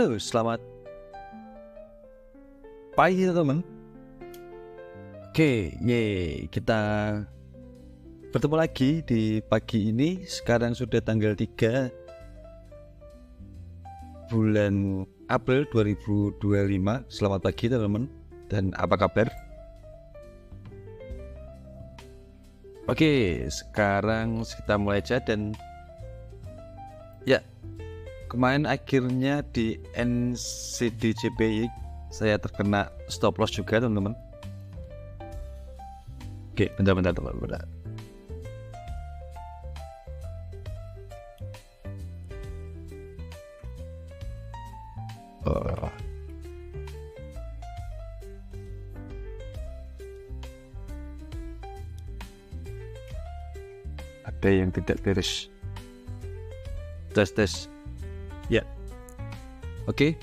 Halo, selamat pagi teman-teman. Oke, kita bertemu lagi di pagi ini. Sekarang sudah tanggal 3 bulan April 2025. Selamat pagi teman-teman. Dan apa kabar? Oke, sekarang kita mulai aja. Dan ya, kemarin akhirnya di NCDJPY saya terkena stop loss juga teman-teman. Oke, bentar teman-teman. Ada yang tidak beres. Tes. Ya. Oke.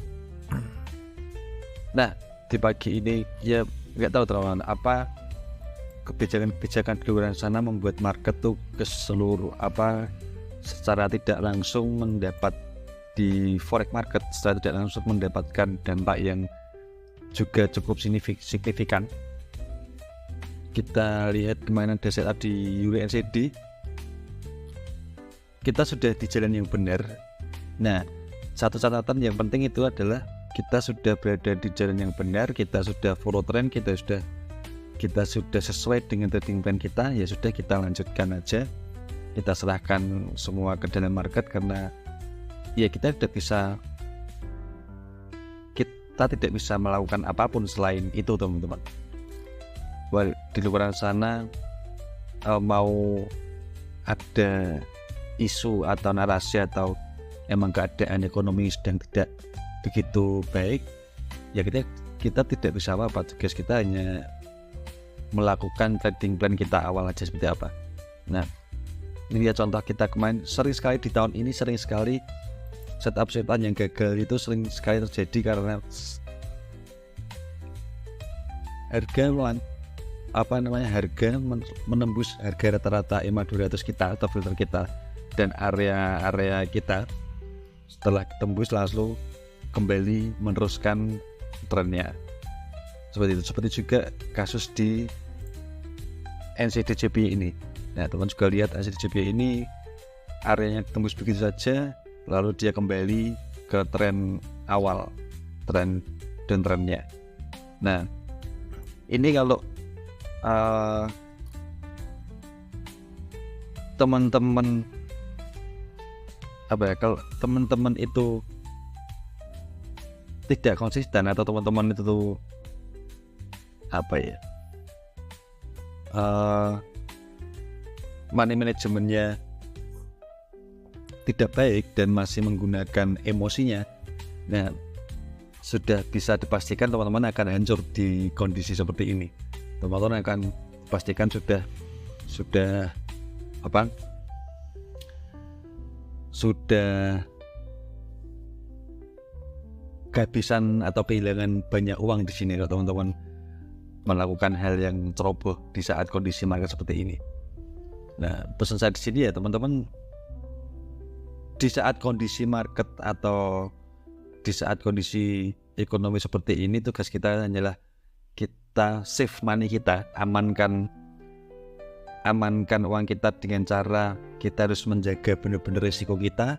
Nah, di pagi ini ya nggak tahu teman-teman apa kebijakan di luar sana membuat market tuh secara tidak langsung mendapat di forex market secara tidak langsung mendapatkan dampak yang juga cukup signifikan. Kita lihat kemarin ada setup di USD. Kita sudah di jalan yang benar. Nah, satu catatan yang penting itu adalah kita sudah berada di jalan yang benar, kita sudah follow trend, kita sudah sesuai dengan trading plan kita. Ya sudah, kita lanjutkan aja, kita serahkan semua ke dalam market karena ya kita tidak bisa melakukan apapun selain itu teman-teman. Di luar sana mau ada isu atau narasi atau emang keadaan ekonomi sedang tidak begitu baik, ya kita tidak bisa apa-apa. Tugas kita hanya melakukan trading plan kita awal aja seperti apa. Nah, ini ya contoh kita kemarin. Sering sekali di tahun ini, sering sekali setup yang gagal itu sering sekali terjadi karena harga menembus harga rata-rata EMA 200 kita atau filter kita dan area kita. Setelah tembus langsung kembali meneruskan trennya seperti itu. Seperti juga kasus di NCDJPY ini. Nah, teman juga lihat NCDJPY ini areanya tembus begitu saja, lalu dia kembali ke tren awal, trennya. Nah, ini kalau teman-teman kalau teman-teman itu tidak konsisten atau teman-teman itu tuh money manajemennya tidak baik dan masih menggunakan emosinya, nah sudah bisa dipastikan teman-teman akan hancur di kondisi seperti ini. Teman-teman akan pastikan sudah kehabisan atau kehilangan banyak uang di sini kalau teman-teman melakukan hal yang ceroboh di saat kondisi market seperti ini. Nah, pesan saya di sini ya teman-teman, di saat kondisi market atau di saat kondisi ekonomi seperti ini, tugas kita hanyalah kita save money kita, amankan uang kita dengan cara kita harus menjaga benar-benar risiko kita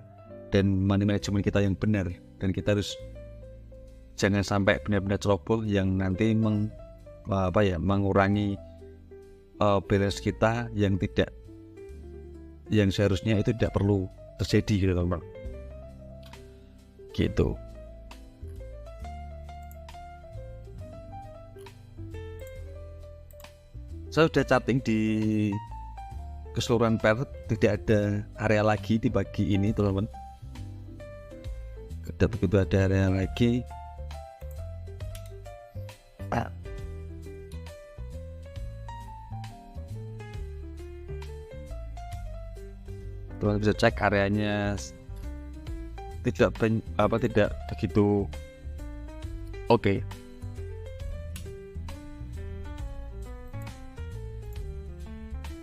dan money management kita yang benar, dan kita harus jangan sampai benar-benar ceroboh yang nanti mengurangi balance kita yang seharusnya itu tidak perlu terjadi gitu teman-teman. Gitu. Saya sudah chatting di keseluruhan pair, tidak ada area lagi di pagi ini teman-teman. Begitu ada area lagi, teman bisa cek areanya tidak begitu oke.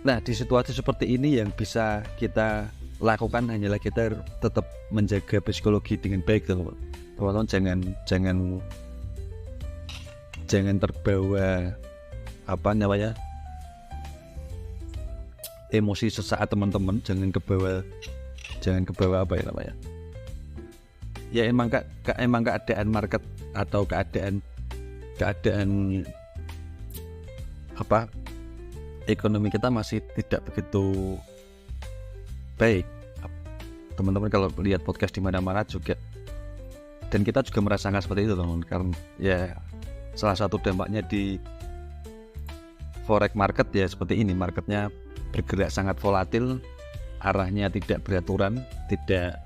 Nah, di situasi seperti ini yang bisa kita lakukan hanyalah kita tetap menjaga psikologi dengan baik, teman-teman. teman-teman jangan terbawa emosi sesaat teman-teman, jangan kebawa ya emang keadaan market atau keadaan ekonomi kita masih tidak begitu baik. Teman-teman kalau lihat podcast di mana-mana juga, dan kita juga merasakan seperti itu teman-teman, karena ya salah satu dampaknya di forex market ya seperti ini, marketnya bergerak sangat volatil, arahnya tidak beraturan, tidak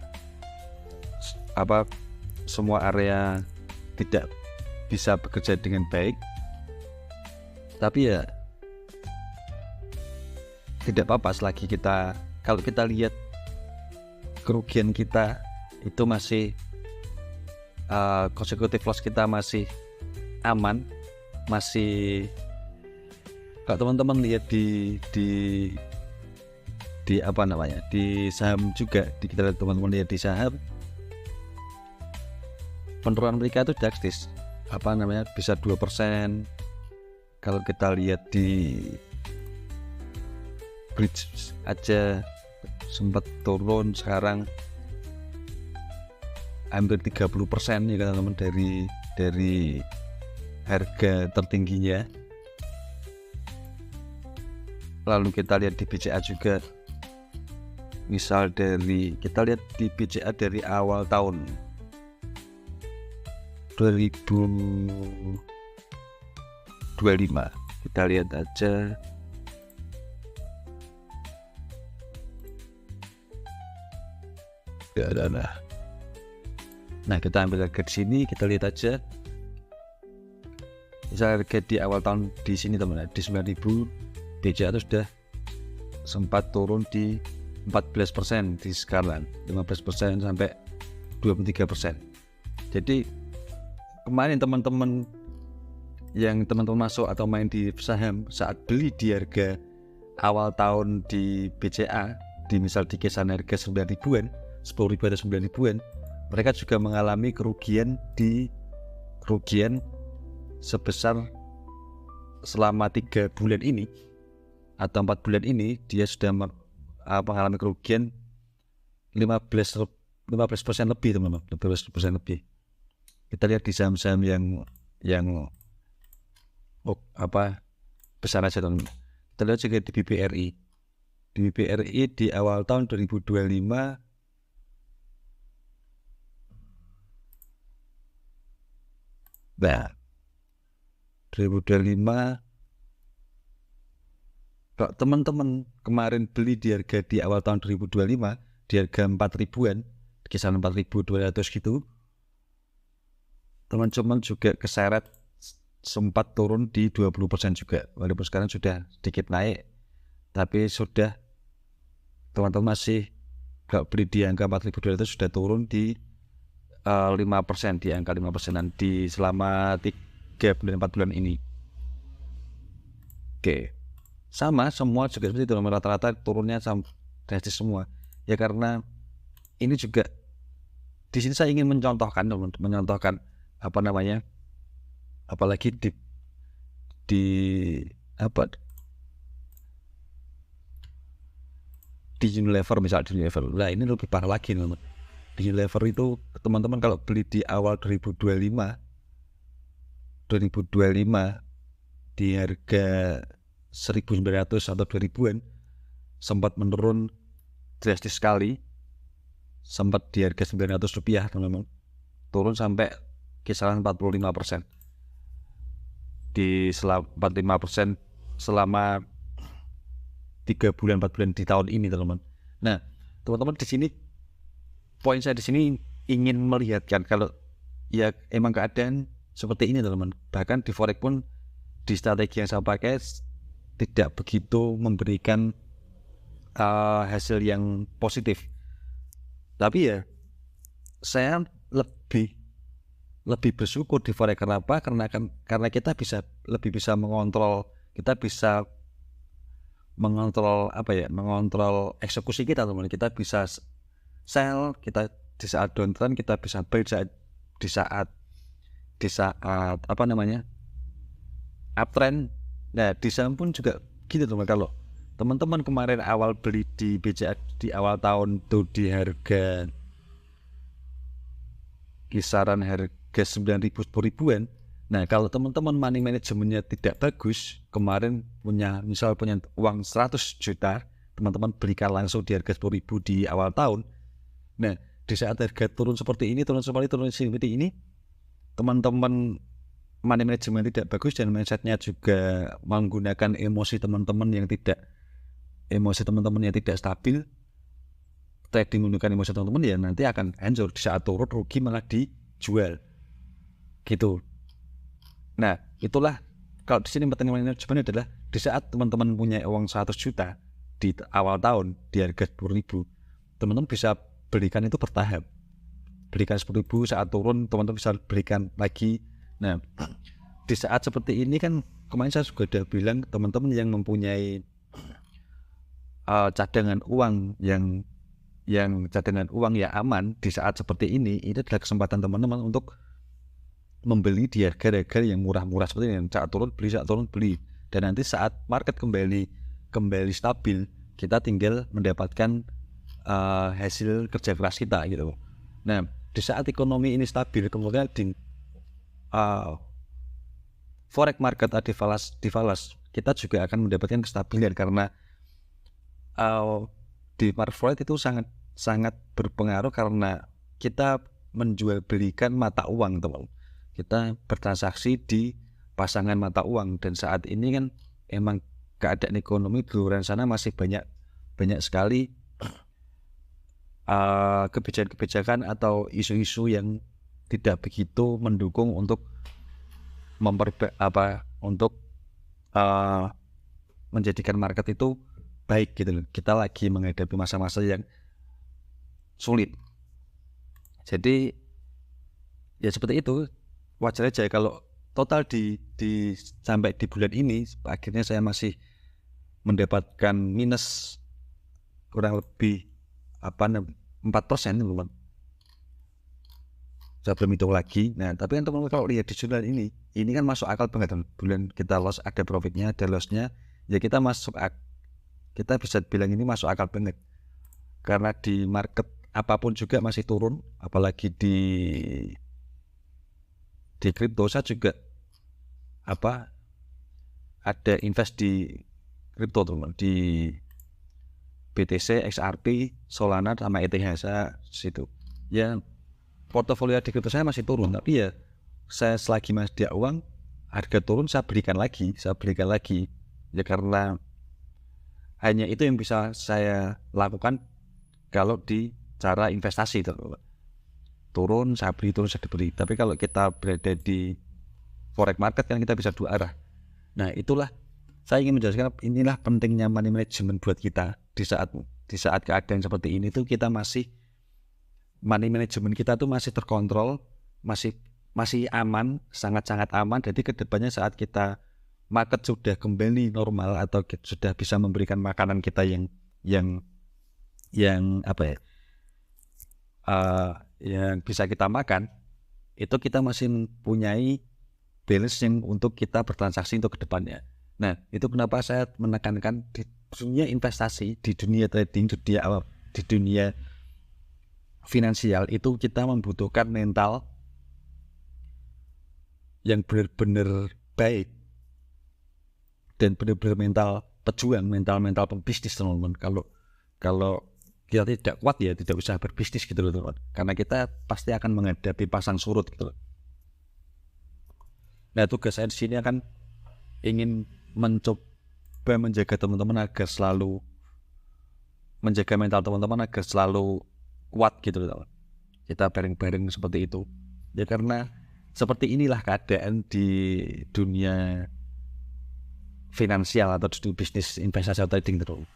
semua area tidak bisa bekerja dengan baik. Tapi ya tidak apa-apa selagi kalau kita lihat kerugian kita itu masih consecutive loss kita masih aman, masih kalau teman-teman lihat di saham juga, kita lihat teman-teman lihat di saham, penurunan mereka itu drastis, bisa 2%. Kalau kita lihat di bridge aja sempat turun, sekarang hampir 30% ya kan teman-teman dari harga tertingginya. Lalu kita lihat di BCA juga, misal kita lihat di BCA dari awal tahun 2025, kita lihat aja ya ada. Nah kita ambil harga di sini, kita lihat aja misal harga di awal tahun di sini teman-teman di 9.000, BCA itu sudah sempat turun di 14%, di sekarang 15% sampai 23%. Jadi kemarin teman-teman masuk atau main di saham saat beli di harga awal tahun di BCA, di misal di kisaran harga 9.000-an, 10.000 atau 9.000-an, mereka juga mengalami kerugian sebesar selama 3 bulan ini atau 4 bulan ini, dia sudah mengalami kerugian 15% lebih teman-teman, 15% lebih. Kita lihat di saham-saham yang besar aja teman-teman. Kita lihat juga di BBRI. Di BBRI di awal tahun 2025 kalau teman-teman kemarin beli di harga di awal tahun 2025 di harga 4.000-an, kisaran 4.200 gitu, teman-teman juga keseret, sempat turun di 20% juga, walaupun sekarang sudah sedikit naik, tapi sudah teman-teman masih kalau beli di angka 4.200 sudah turun di 5%, di angka 5%-an di selama 3 bulan 4 bulan ini. Oke. Sama semua juga seperti itu, rata-rata turunnya drastis semua. Ya karena ini juga di sini saya ingin mencontohkan apalagi di Unilever, misal di Unilever. Nah ini lebih parah lagi teman-teman. Di Unilever itu teman-teman kalau beli di awal 2025 di harga 1.900 atau 2.000-an, sempat menurun drastis sekali, sempat di harga Rp900 teman-teman, turun sampai kisaran 45%. Di 45% selama 3 bulan 4 bulan di tahun ini teman-teman. Nah teman-teman, di sini poin saya di sini ingin melihatkan kalau ya emang keadaan seperti ini teman-teman. Bahkan di forex pun di strategi yang saya pakai tidak begitu memberikan hasil yang positif. Tapi ya saya lebih bersyukur di forex. Kenapa? Karena kita lebih bisa mengontrol, mengontrol eksekusi kita teman-teman. Kita bisa sell, kita di saat downtrend, kita bisa buy di di saat apa namanya uptrend. Nah di saham pun juga gitu teman, kalau teman-teman kemarin awal beli di BCA di awal tahun tuh di harga kisaran harga 9.000 10.000-an. Nah kalau teman-teman money manajemennya tidak bagus, kemarin punya uang 100 juta, teman-teman belikan langsung di harga 10.000 di awal tahun. Nah di saat harga turun seperti ini, turun seperti ini, teman-teman money management tidak bagus dan mindsetnya juga menggunakan emosi teman-teman yang tidak stabil, trading menggunakan emosi teman-teman, ya nanti akan hancur. Di saat turun rugi malah dijual gitu. Nah itulah kalau di sini money management adalah di saat teman-teman punya uang 100 juta di awal tahun di harga 10.000, teman-teman bisa belikan itu bertahap. Belikan 10.000, saat turun teman-teman bisa belikan lagi. Nah di saat seperti ini kan kemarin saya juga sudah bilang, teman-teman yang mempunyai cadangan uang yang cadangan uang yang aman di saat seperti ini adalah kesempatan teman-teman untuk membeli di harga-harga yang murah-murah seperti ini. Saat turun beli, dan nanti saat market kembali stabil, kita tinggal mendapatkan hasil kerja keras kita gitu. Nah di saat ekonomi ini stabil, kemudian di forex market divalas, kita juga akan mendapatkan kestabilan, karena di market forex itu sangat berpengaruh karena kita menjual belikan mata uang teman. Kita bertransaksi di pasangan mata uang, dan saat ini kan emang keadaan ekonomi di luar sana masih banyak sekali kebijakan atau isu-isu yang tidak begitu mendukung untuk menjadikan market itu baik gitu loh. Kita lagi menghadapi masa-masa yang sulit. Jadi ya seperti itu, wajar aja kalau total sampai di bulan ini akhirnya saya masih mendapatkan minus kurang lebih 4% teman-teman. Saya belum hitung lagi. Nah tapi kan teman-teman kalau lihat di jurnal ini kan masuk akal banget teman. Bulan kita loss, ada profitnya, ada lossnya, ya kita bisa bilang ini masuk akal banget, karena di market apapun juga masih turun, apalagi di kripto. Saya juga ada invest di kripto teman, di BTC, XRP, Solana sama ETH situ. Ya portofolio di kripto saya masih turun, tapi ya saya selagi masih ada uang, harga turun saya belikan lagi. Ya karena hanya itu yang bisa saya lakukan kalau di cara investasi teman. Turun saya beli, turun saya beli. Tapi kalau kita berada di forex market kan kita bisa dua arah. Nah itulah saya ingin menjelaskan, inilah pentingnya money management buat kita di saat keadaan seperti ini tuh kita masih, money management kita tuh masih terkontrol, masih aman, sangat-sangat aman. Jadi kedepannya saat kita market sudah kembali normal atau sudah bisa memberikan makanan kita yang yang bisa kita makan, itu kita masih mempunyai balance yang untuk kita bertransaksi untuk kedepannya. Nah itu kenapa saya menekankan di dunia investasi, di dunia trading, di dunia finansial itu kita membutuhkan mental yang benar-benar baik dan benar-benar mental pejuang, mental pembisnis teman-teman. Kalau kita tidak kuat ya tidak bisa berbisnis gitu loh teman, karena kita pasti akan menghadapi pasang surut gitu loh. Nah tugas saya di sini akan ingin mencoba menjaga teman-teman agar selalu menjaga mental teman-teman agar selalu kuat gitu loh teman. Kita bareng-bareng seperti itu ya, karena seperti inilah keadaan di dunia finansial atau di bisnis investasi atau trading terus.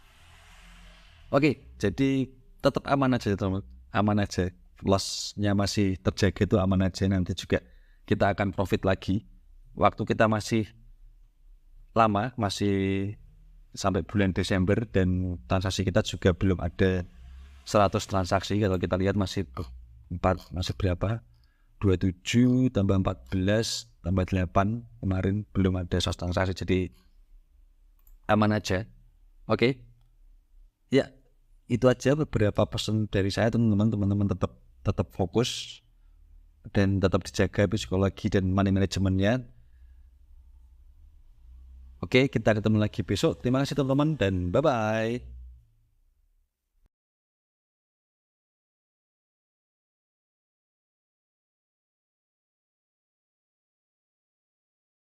Oke, jadi tetap aman aja teman, aman aja, lossnya masih terjaga itu aman aja. Nanti juga kita akan profit lagi. Waktu kita masih lama, masih sampai bulan Desember, dan transaksi kita juga belum ada 100 transaksi. Kalau kita lihat masih berapa? 27 tambah 14 tambah 8 kemarin belum ada sos transaksi, jadi aman aja. Oke. Ya, itu aja beberapa pesan dari saya teman-teman tetap fokus dan tetap dijaga psikologi dan money manajemennya. Oke, kita ketemu lagi besok. Terima kasih teman-teman dan bye-bye.